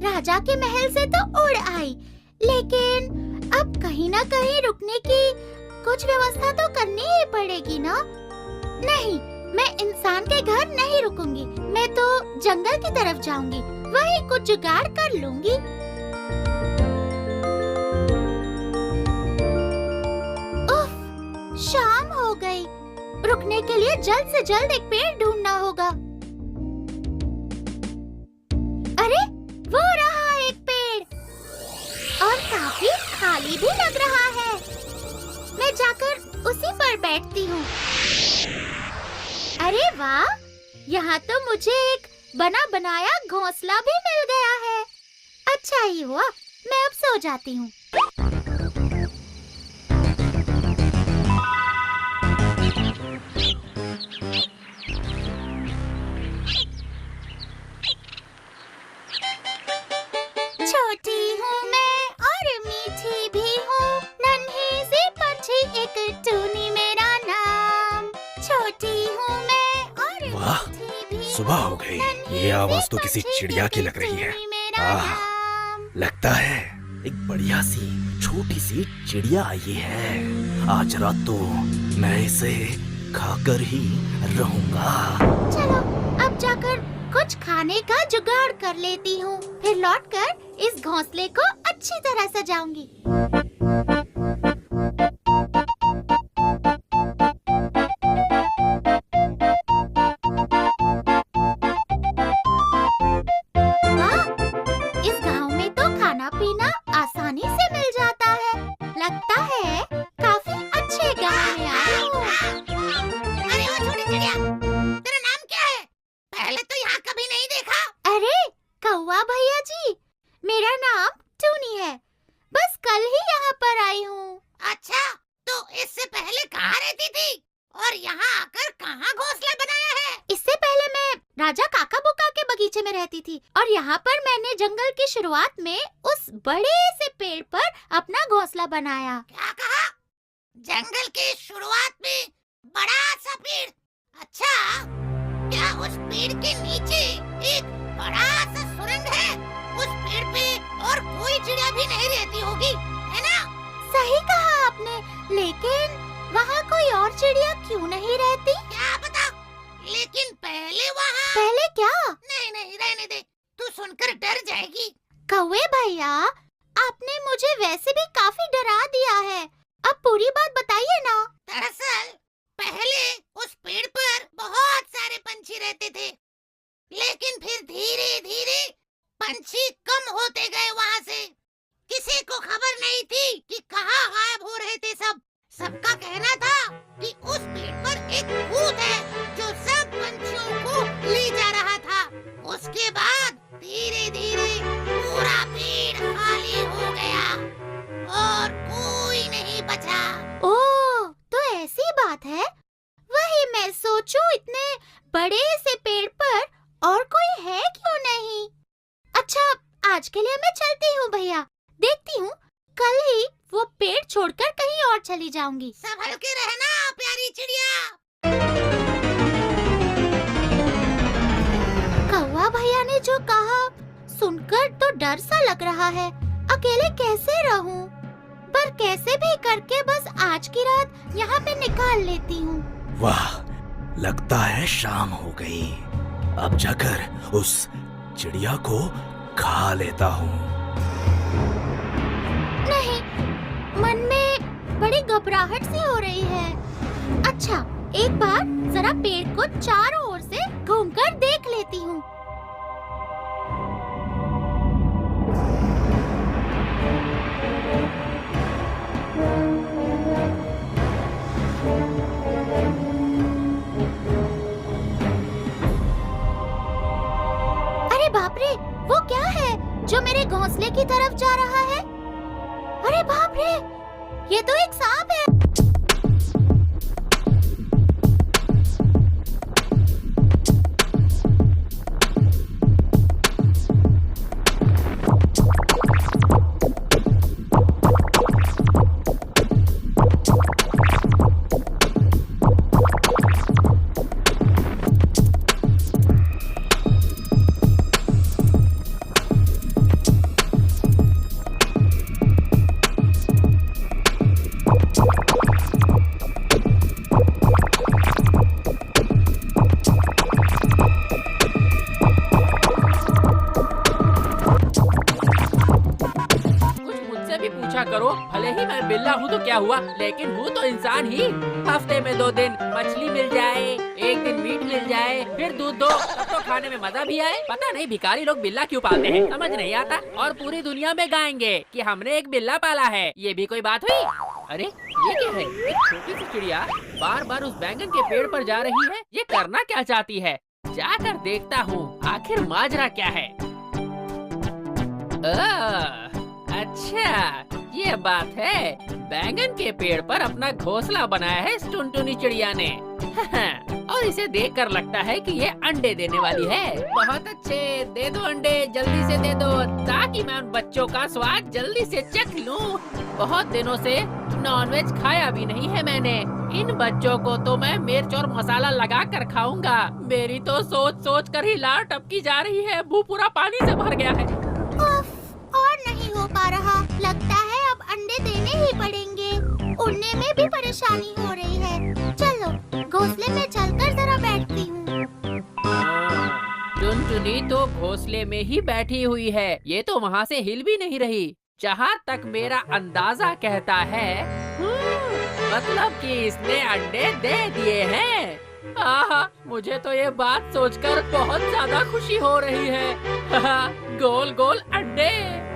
राजा के महल से तो उड़ आई, लेकिन अब कहीं ना कहीं रुकने की कुछ व्यवस्था तो करनी ही पड़ेगी ना। नहीं, मैं इंसान के घर नहीं रुकूंगी। मैं तो जंगल की तरफ जाऊंगी, वहीं कुछ जुगाड़ कर लूंगी। उफ, शाम हो गई। रुकने के लिए जल्द से जल्द एक पेड़ ढूंढना होगा। अरे, वो रहा एक पेड़, और काफी खाली भी लग रहा है। मैं जाकर उसी पर बैठती हूँ। अरे वाह, यहाँ तो मुझे एक बना बनाया घोंसला भी मिल गया है। अच्छा ही हुआ, मैं अब सो जाती हूँ। छोटी हूँ मैं और मीठी भी हूँ, नन्ही सी पंछी एक टूनी मेरा नाम। छोटी हूँ मैं और वाह, मीठी भी सुबह हो गई। ये आवाज तो किसी चिड़िया की लग रही है। लगता है एक बढ़िया सी छोटी सी चिड़िया आई है। आज रात तो मैं इसे खाकर ही रहूंगा। चलो, अब जाकर कुछ खाने का जुगाड़ कर लेती हूँ, फिर लौटकर इस घोंसले को अच्छी तरह सजाऊंगी। वाह, इस गांव में तो खाना पीना आसानी से मिल जाता है। लगता है काफी अच्छे गांव में आई हूँ। अरे ओ छोटी चिड़िया, तेरा नाम क्या है? पहले तो यहाँ कभी नहीं देखा। अरे कौवा भैया जी, मेरा नाम टूनी है। बस कल ही यहाँ पर आई हूँ। अच्छा, तो इससे पहले कहाँ रहती थी और यहाँ आकर कहाँ घोंसला बनाया है? इससे पहले मैं राजा काका बुका के बगीचे में रहती थी, और यहाँ पर मैंने जंगल की शुरुआत में उस बड़े से पेड़ पर अपना घोंसला बनाया। क्या कहा? जंगल की शुरुआत में बड़ा सा पेड़? अच्छा, क्या उस पेड़ के नीचे एक बड़ा सा सुरंग है? उस पेड़ पे और कोई चिड़िया भी नहीं रहती होगी, है ना? सही कहा आपने, लेकिन वहाँ कोई और चिड़िया क्यों नहीं रहती? क्या पता, लेकिन पहले वहाँ। पहले क्या? नहीं नहीं, रहने दे, तू सुनकर डर जाएगी। कौवे भैया, आपने मुझे वैसे भी काफी डरा दिया है। अब पूरी बात बताइए ना। दरअसल पहले उस पेड़ पर बहुत सारे पंछी रहते थे, लेकिन फिर धीरे धीरे पंछी कम होते गए वहाँ से। किसी को खबर नहीं थी कि कहाँ गायब हो रहे थे सब। सबका कहना था कि उस पेड़ पर एक भूत है जो सब पंछियों को ले जा रहा था। उसके बाद धीरे धीरे पूरा पेड़ खाली हो गया और कोई नहीं बचा। ओह, तो ऐसी बात है। वही मैं सोचूं, इतने बड़े से पेड़ पर और कोई है क्यों नहीं। अच्छा, आज के लिए मैं चलती हूँ भैया। देखती हूँ, कल ही वो पेड़ छोड़कर कहीं और चली जाऊंगी। संभल के रहना प्यारी चिड़िया। कौवा भैया ने जो कहा सुनकर तो डर सा लग रहा है। अकेले कैसे रहूं? पर कैसे भी करके बस आज की रात यहाँ पे निकाल लेती हूँ। वाह, लगता है शाम हो गई। अब जाकर उस चिड़िया को खा लेता हूँ। नहीं, मन में बड़ी घबराहट सी हो रही है। अच्छा, एक बार जरा पेड़ को चारों ओर से घूमकर देख लेती हूँ। अरे बाप रे, वो क्या है जो मेरे घोंसले की तरफ जा रहा है? अरे बाप रे, ये तो एक सांप है। करो, भले ही मैं बिल्ला हूँ तो क्या हुआ, लेकिन हूँ तो इंसान ही। हफ्ते में 2 दिन मछली मिल जाए, 1 दिन मीट मिल जाए, फिर दूध दो, तब तो खाने में मजा भी आए। पता नहीं भिखारी लोग बिल्ला क्यों पालते हैं, समझ नहीं आता। और पूरी दुनिया में गाएंगे कि हमने एक बिल्ला पाला है, ये भी कोई बात हुई। अरे ये क्या है, एक छोटी सी चिड़िया बार बार उस बैंगन के पेड़ पर जा रही है। ये करना क्या चाहती है, जाकर देखता हूँ आखिर माजरा क्या है। अच्छा ये बात है, बैंगन के पेड़ पर अपना घोंसला बनाया है इस टुनटुनी चिड़िया ने। और इसे देखकर लगता है कि ये अंडे देने वाली है। बहुत अच्छे, दे दो अंडे, जल्दी से दे दो, ताकि मैं उन बच्चों का स्वाद जल्दी से चख लूं। बहुत दिनों से नॉनवेज खाया भी नहीं है मैंने। इन बच्चों को तो मैं मिर्च और मसाला लगा कर खाऊंगा। मेरी तो सोच सोच कर ही लार टपकी जा रही है, मुंह पूरा पानी से भर गया है। और नहीं हो पा रहा, लगता है अब अंडे देने ही पड़ेंगे। उड़ने में भी परेशानी हो रही है। चलो घोंसले में चलकर जरा बैठती हूँ। टुनटुनी तो घोंसले में ही बैठी हुई है, ये तो वहाँ से हिल भी नहीं रही। जहाँ तक मेरा अंदाजा कहता है, मतलब कि इसने अंडे दे दिए हैं। आहा, मुझे तो ये बात सोचकर बहुत ज्यादा खुशी हो रही है। गोल गोल अंडे,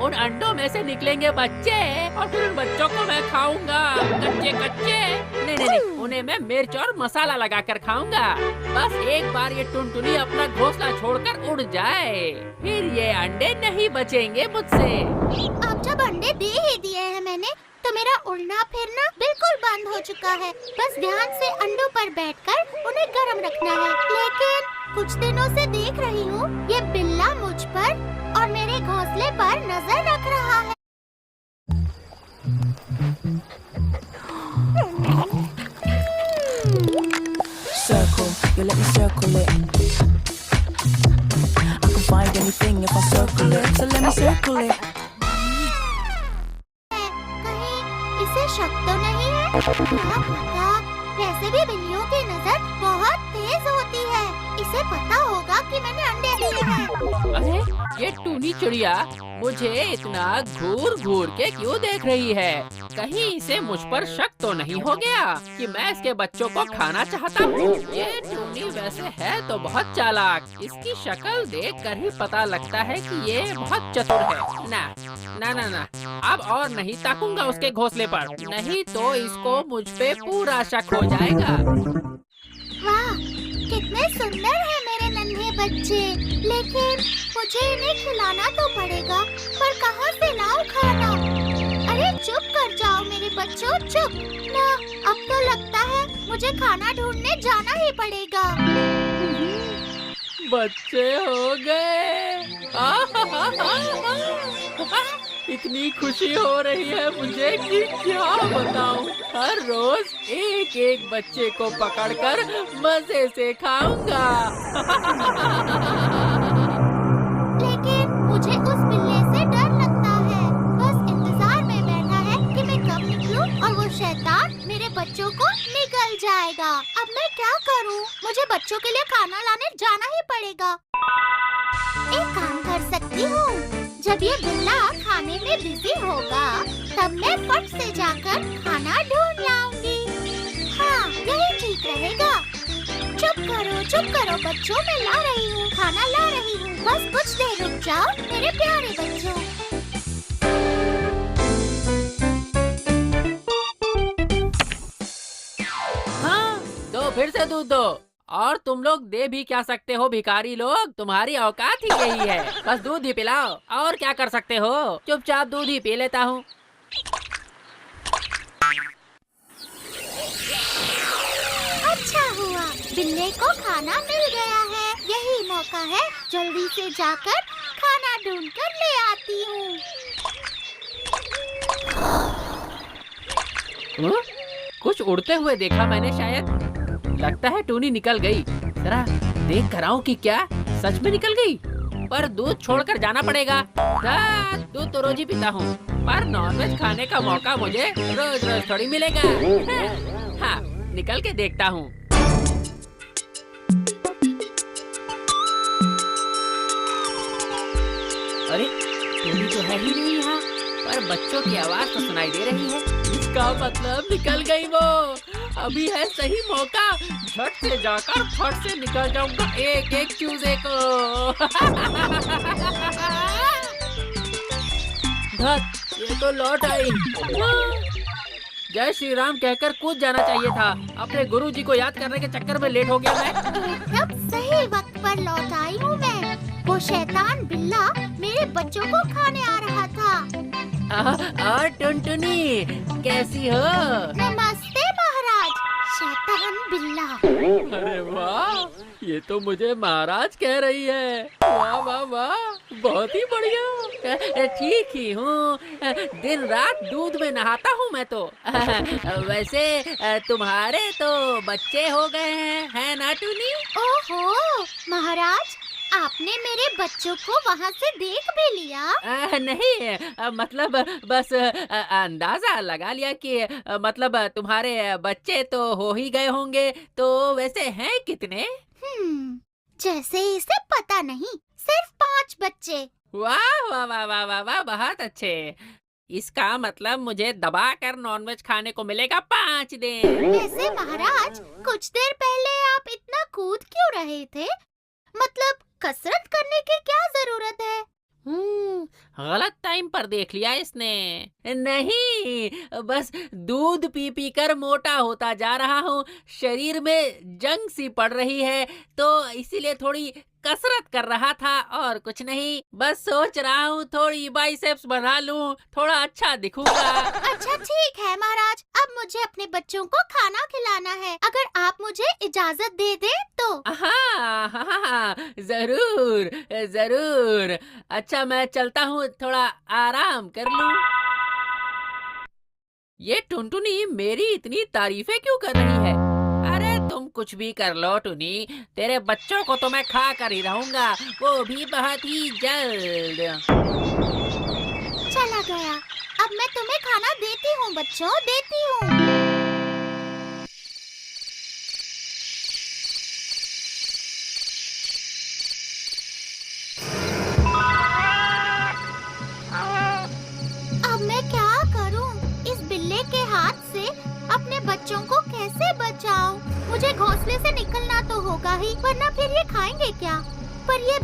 उन अंडों में से निकलेंगे बच्चे और फिर उन बच्चों को मैं खाऊंगा कच्चे कच्चे। नहीं नहीं नहीं, उन्हें मैं मिर्च और मसाला लगाकर खाऊंगा। बस एक बार ये टुनटुनी अपना घोंसला छोड़कर उड़ जाए, फिर ये अंडे नहीं बचेंगे मुझसे। अब जब अंडे दे ही दिए हैं मैंने, तो मेरा उड़ना फिरना बिल्कुल बंद हो चुका है। बस ध्यान से अंडों पर बैठकर उन्हें गर्म रखना है। लेकिन कुछ दिनों से देख रही हूँ ये बिल्ला मुझ पर और मेरे घोंसले पर नजर रख रहा है। Circle, you let me circle it. I can find anything if I circle it, so let me circle it. कहीं इसे शक तो नहीं है? क्या पता, वैसे भी बिल्लियों की नजर बहुत तेज होती है। इसे पता होगा कि मैंने अंडे दिए हैं। अरे ये टूनी चिड़िया मुझे इतना घूर घूर के क्यों देख रही है? कहीं इसे मुझ पर शक तो नहीं हो गया कि मैं इसके बच्चों को खाना चाहता हूँ? ये टूनी वैसे है तो बहुत चालाक, इसकी शक्ल देखकर ही पता लगता है कि ये बहुत चतुर है। ना ना ना ना, अब और नहीं ताकूंगा उसके घोंसले पर, नहीं तो इसको मुझ पे पूरा शक हो जाएगा। वाह, कितने सुंदर हैं मेरे नन्हे बच्चे। लेकिन मुझे इन्हें खिलाना तो पड़ेगा, पर कहाँ से लाऊं खाना? अरे चुप कर जाओ मेरे बच्चों, चुप ना। अब तो लगता है मुझे खाना ढूंढने जाना ही पड़ेगा। बच्चे हो गए। इतनी खुशी हो रही है मुझे कि क्या बताऊं। हर रोज एक एक बच्चे को पकड़कर मजे से खाऊंगा। लेकिन मुझे उस बिल्ली से डर लगता है। बस इंतजार में बैठा है कि मैं कब निकलूं और वो शैतान मेरे बच्चों को निकल जाएगा। अब मैं क्या करूं? मुझे बच्चों के लिए खाना लाने जाना ही पड़ेगा। एक काम कर सकती हूँ, जब ये बिल्ला खाने में बिजी होगा तब मैं फट से जाकर खाना ढूंढ लाऊंगी। हाँ, यही ठीक रहेगा। चुप करो बच्चों, मैं ला रही हूँ, खाना ला रही हूँ। बस कुछ देर रुक जाओ मेरे प्यारे बच्चों। हाँ, दो, फिर से दूध दो। और तुम लोग दे भी क्या सकते हो भिखारी लोग, तुम्हारी औकात ही यही है। बस दूध ही पिलाओ, और क्या कर सकते हो? चुपचाप दूध ही पी लेता हूँ। अच्छा हुआ, बिल्ले को खाना मिल गया है। यही मौका है, जल्दी से जाकर खाना ढूंढ कर ले आती हूँ। कुछ उड़ते हुए देखा मैंने शायद। लगता है टूनी निकल गई। जरा देख कर आऊं कि क्या सच में निकल गई। पर दूध छोड़कर जाना पड़ेगा। दूध तो रोज ही पीता हूँ, पर नॉनवेज खाने का मौका मुझे रोज रोज थोड़ी मिलेगा। हाँ, निकल के देखता हूँ। अरे टूनी तो है ही नहीं यहाँ। पर बच्चों की आवाज तो सुनाई दे रही है। इसका मतलब निकल गई वो। अभी है सही मौका, झट से जाकर फट से निकल जाऊंगा एक एक चूजे को। धत, ये तो लौट आई। जय श्री राम कहकर कूद जाना चाहिए था। अपने गुरुजी को याद करने के चक्कर में लेट हो गया मैं। एकदम सही वक्त पर लौट आई हूँ मैं। वो शैतान बिल्ला मेरे बच्चों को खाने आ रहा था। टुनटुनी कैसी हो? नमस्ते महाराज, शैतान बिल्ला। अरे वाह, ये तो मुझे महाराज कह रही है। वाह वाह वाह, बहुत ही बढ़िया। ठीक ही हूँ, दिन रात दूध में नहाता हूँ मैं तो। वैसे तुम्हारे तो बच्चे हो गए हैं, है ना टुनी? ओहो महाराज, आपने मेरे बच्चों को वहाँ से देख भी लिया? नहीं, मतलब बस अंदाजा लगा लिया कि मतलब तुम्हारे बच्चे तो हो ही गए होंगे। तो वैसे हैं कितने? जैसे इसे पता नहीं, सिर्फ 5 बच्चे। वाह वाह वाह वाह वाह वाह, बहुत अच्छे। इसका मतलब मुझे दबा कर नॉनवेज खाने को मिलेगा 5 दिन। वैसे महाराज, कुछ देर पहले आप इतना कूद क्यों रहे थे? मतलब कसरत करने की क्या जरूरत है? गलत टाइम पर देख लिया इसने। नहीं, बस दूध पी पी कर मोटा होता जा रहा हूँ। शरीर में जंग सी पड़ रही है, तो इसीलिए थोड़ी कसरत कर रहा था और कुछ नहीं। बस सोच रहा हूँ थोड़ी बाइसेप्स बना लूँ, थोड़ा अच्छा दिखूंगा। अच्छा ठीक है महाराज, अब मुझे अपने बच्चों को खाना खिलाना है। अगर आप मुझे इजाजत दे दें तो। हाँ हाँ हाँ, जरूर जरूर। अच्छा मैं चलता हूँ, थोड़ा आराम कर लूँ। ये टुनटुनी मेरी इतनी तारीफें क्यों कर रही है? अरे तुम कुछ भी कर लो टुनी, तेरे बच्चों को तो मैं खा कर ही रहूंगा, वो भी बहुत ही जल्द। चला गया। अब मैं तुम्हें खाना देती हूँ बच्चों, देती हूँ। अब मैं क्या करूँ? इस बिल्ले के हाथ से अपने बच्चों को कैसे बचाऊं? मुझे घोंसले से निकलना तो होगा ही, वरना फिर ये खाएंगे क्या? पर ये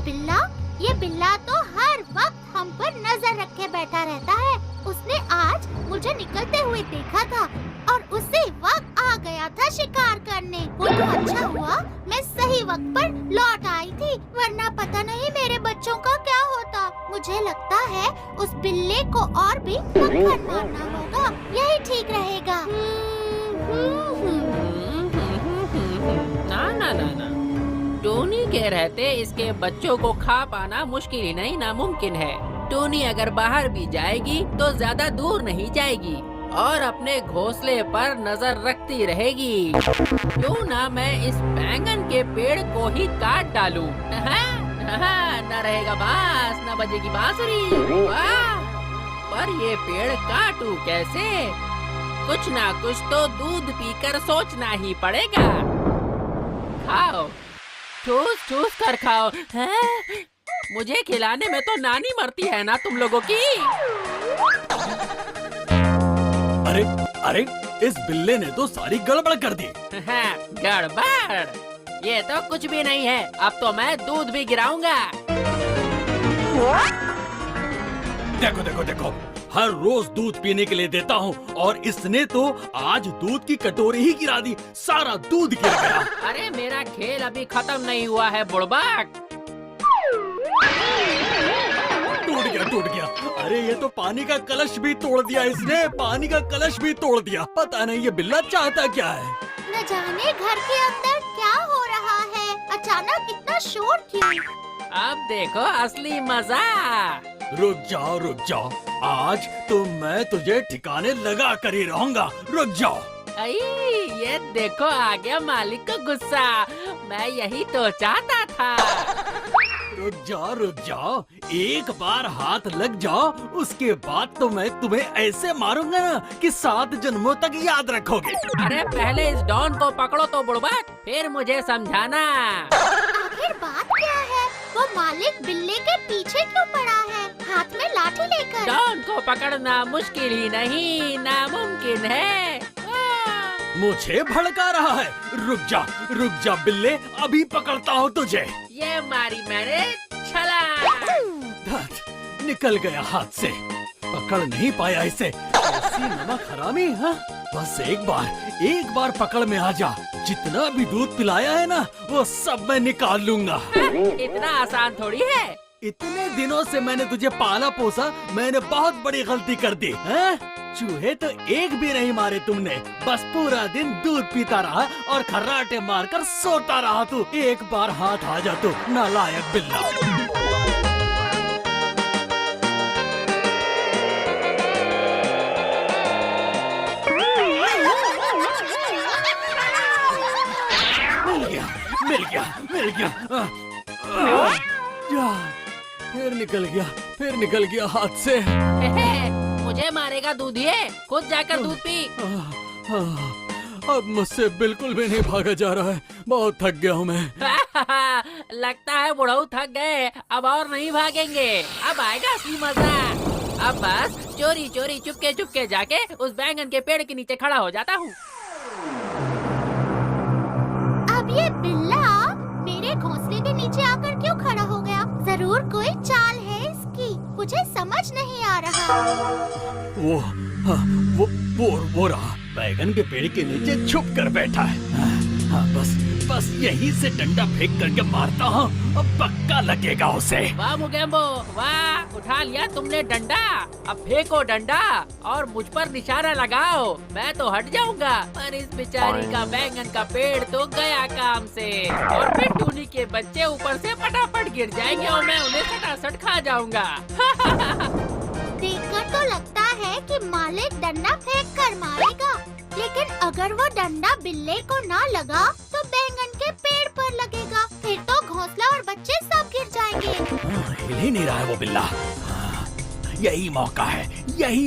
बिल्ला तो हर वक्त हम पर नजर रखे बैठा रहता है। उसने आज मुझे निकलते हुए देखा था और उसी वक्त आ गया था शिकार करने। वो तो अच्छा हुआ मैं सही वक्त पर लौट आई थी, वरना पता नहीं मेरे बच्चों का क्या होता। मुझे लगता है उस बिल्ले को और भी मक्खन मारना होगा, यही ठीक रहेगा। ना ना ना ना, टोनी के रहते इसके बच्चों को खा पाना मुश्किल ही नहीं, नामुमकिन है। टोनी अगर बाहर भी जाएगी तो ज्यादा दूर नहीं जाएगी और अपने घोंसले पर नजर रखती रहेगी। क्यों ना मैं इस बैंगन के पेड़ को ही काट डालूं? न रहेगा बांस, न बजेगी बांसुरी। वाह! पर ये पेड़ काटूं कैसे? कुछ ना कुछ तो दूध पीकर सोचना ही पड़ेगा। खाओ, ठूस ठूस कर खाओ। हैं? मुझे खिलाने में तो नानी मरती है ना तुम लोगों की। अरे अरे, इस बिल्ले ने तो सारी गड़बड़ कर दी। गड़बड़? ये तो कुछ भी नहीं है, अब तो मैं दूध भी गिराऊंगा। देखो देखो देखो, हर रोज दूध पीने के लिए देता हूँ और इसने तो आज दूध की कटोरी ही गिरा दी, सारा दूध गिर गया। अरे मेरा खेल अभी खत्म नहीं हुआ है बुड़बक। टूट गया। अरे ये तो पानी का कलश भी तोड़ दिया इसने, पानी का कलश भी तोड़ दिया। पता नहीं ये बिल्ला चाहता क्या है। न जाने घर के अंदर क्या हो रहा है, अचानक इतना शोर क्यों? अब देखो असली मजा। रुक जाओ, आज तो मैं तुझे ठिकाने लगा कर ही रहूंगा। रुक जाओ। ये देखो आ गया मालिक का गुस्सा, मैं यही तो चाहता था। रुक जाओ, एक बार हाथ लग जाओ, उसके बाद तो मैं तुम्हें ऐसे मारूंगा ना कि 7 जन्मों तक याद रखोगे। अरे पहले इस डॉन को पकड़ो तो बुड़बक, फिर मुझे समझाना। आखिर बात क्या है? वो मालिक बिल्ले के पीछे क्यों पड़ा है, हाथ में लाठी लेकर? डॉन को पकड़ना मुश्किल ही नहीं, नामुमकिन है। मुझे भड़का रहा है। रुक जा बिल्ले, अभी पकड़ता हूँ तुझे। ये मारी मैंने छलांग। धत, निकल गया हाथ से। पकड़ नहीं पाया इसे। ऐसी नमक हरामी, हाँ? बस एक बार पकड़ में आ जा। जितना भी दूध पिलाया है ना, वो सब मैं निकाल लूंगा। इतना आसान थोड़ी है। इतने दिनों से मैंने तुझे पाला पोसा, मैंने बहुत बड़ी गलती कर दी है? चूहे तो एक भी नहीं मारे तुमने, बस पूरा दिन दूध पीता रहा और खर्राटे मारकर सोता रहा तू। एक बार हाथ आ जा तू, नालायक बिल्ला। मिल गया। फिर निकल गया हाथ से। मुझे मारेगा दूधिए, खुद जाकर दूध पी। अब मुझसे बिल्कुल भी नहीं भागा जा रहा है। बहुत थक गया हूँ मैं। लगता है बुढ़ऊ थक गए, अब और नहीं भागेंगे। अब आएगा असली मजा। अब बस चोरी चोरी चुपके जाके उस बैंगन के पेड़ के नीचे खड़ा हो जाता हूँ। अब ये बिल्ला मेरे घोंसले के नीचे आकर क्यों खड़ा हो गया? जरूर कोई चाल है इसकी, मुझे समझ नहीं आ रहा। वो रहा, बैगन के पेड़ के नीचे छुप कर बैठा है। हाँ, बस यहीं से डंडा फेंक करके मारता हूँ, अब पक्का लगेगा उसे। वाह मुगेम्बो, वाह, उठा लिया तुमने डंडा। अब फेंको डंडा और मुझ पर निशाना लगाओ। मैं तो हट जाऊंगा, पर इस बेचारी का बैंगन का पेड़ तो गया काम से। और फिर टूनी के बच्चे ऊपर से फटाफट गिर जाएंगे और मैं उन्हें सटासट खा जाऊंगा। देखकर तो लगता है कि मालिक डंडा फेंक कर मारेगा, लेकिन अगर वो डंडा बिल्ले को ना लगा तो बैंगन के पेड़ पर लगेगा। फिर तो घोंसला और बच्चे सब गिर जाएंगे। हिल ही नहीं रहा है वो बिल्ला। यही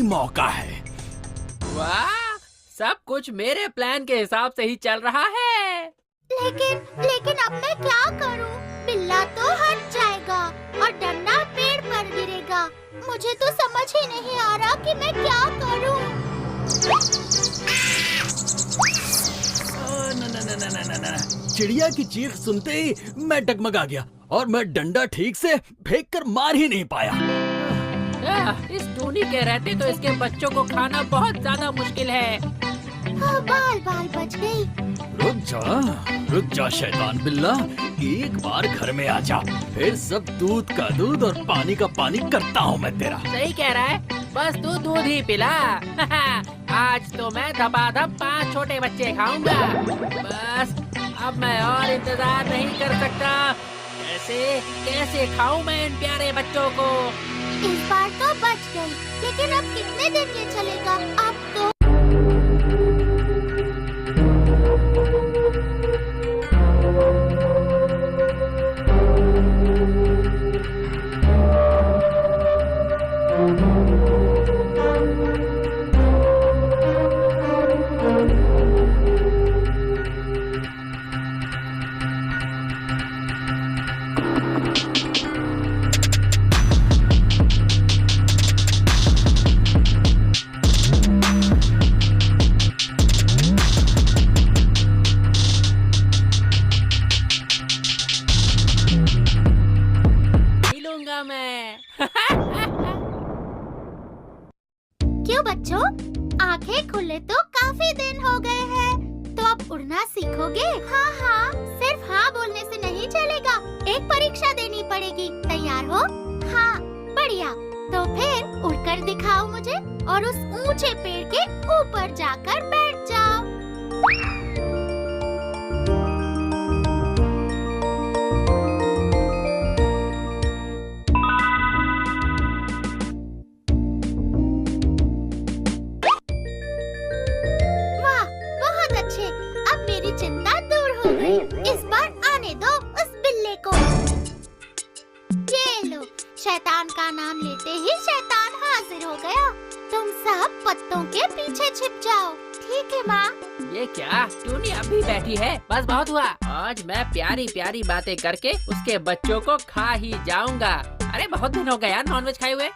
मौका है। वाह, सब कुछ मेरे प्लान के हिसाब से ही चल रहा है। लेकिन अब मैं क्या करूं? बिल्ला तो हट जाएगा और डंडा पेड़ पर गिरेगा। मुझे तो समझ ही नहीं आ रहा कि मैं क्या करूं। ना। चिड़िया की चीख सुनते ही मैं डगमगा गया और मैं डंडा ठीक से फेंक कर मार ही नहीं पाया। इस टूनी के रहते तो इसके बच्चों को खाना बहुत ज्यादा मुश्किल है। बाल बच गई। रुक जा शैतान बिल्ला, एक बार घर में आ जा, फिर सब दूध का दूध और पानी का पानी करता हूँ मैं तेरा। सही कह रहा है, बस तू दूध ही पिला। आज तो मैं धपाधप 5 छोटे बच्चे खाऊंगा। बस अब मैं और इंतजार नहीं कर सकता। कैसे खाऊं मैं इन प्यारे बच्चों को। इस बार तो बच गई, लेकिन अब कितने दिन ये चलेगा? अब तो क्यों बच्चों, आंखें खुले तो काफी दिन हो गए हैं, तो अब उड़ना सीखोगे? हाँ, सिर्फ हाँ बोलने से नहीं चलेगा, एक परीक्षा देनी पड़ेगी। तैयार हो? हाँ, बढ़िया। तो फिर उड़कर दिखाओ मुझे और उस ऊंचे पेड़ के ऊपर जाकर बैठ जाओ। इस बार आने दो उस बिल्ले को। ये लो, शैतान का नाम लेते ही शैतान हाजिर हो गया। तुम सब पत्तों के पीछे छिप जाओ, ठीक है माँ? ये क्या, टूनी अभी बैठी है? बस बहुत हुआ, आज मैं प्यारी प्यारी बातें करके उसके बच्चों को खा ही जाऊंगा। अरे बहुत दिन हो गया यार नॉनवेज खाए हुए।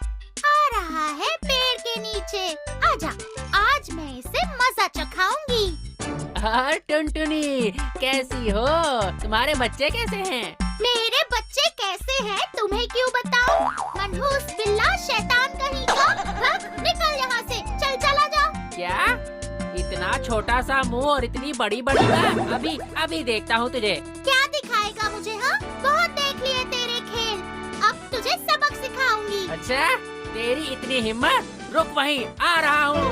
रहा है पेड़ के नीचे। आजा, आज मैं इसे मजा चखाऊंगी। हाँ टुनटुनी, कैसी हो? तुम्हारे बच्चे कैसे हैं? मेरे बच्चे कैसे हैं तुम्हें क्यों बताऊं? मनहूस बिल्ला शैतान कहीं का। भाग, निकल यहाँ से, चल चला जा। क्या? इतना छोटा सा मुंह और इतनी बड़ी बड़ी बात? अभी देखता हूँ तुझे। क्या दिखाएगा मुझे? हाँ, बहुत देख लिए तेरे खेल, अब तुझे सबक सिखाऊंगी। अच्छा, तेरी इतनी हिम्मत? रुक वहीं, आ रहा हूँ।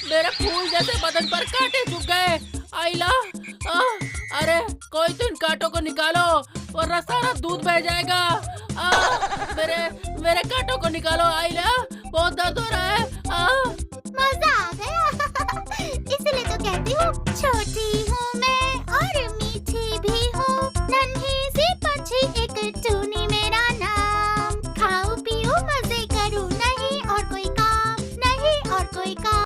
मेरे फूल जैसे बदन पर कांटे चुभ गए। आइला, अरे कोई तो इन कांटों को निकालो वरना सारा दूध बह जाएगा। मेरे कांटों को निकालो आइला, बहुत दर्द हो रहा है। मजा आ गया। इसलिए तो कहती हूँ छोटी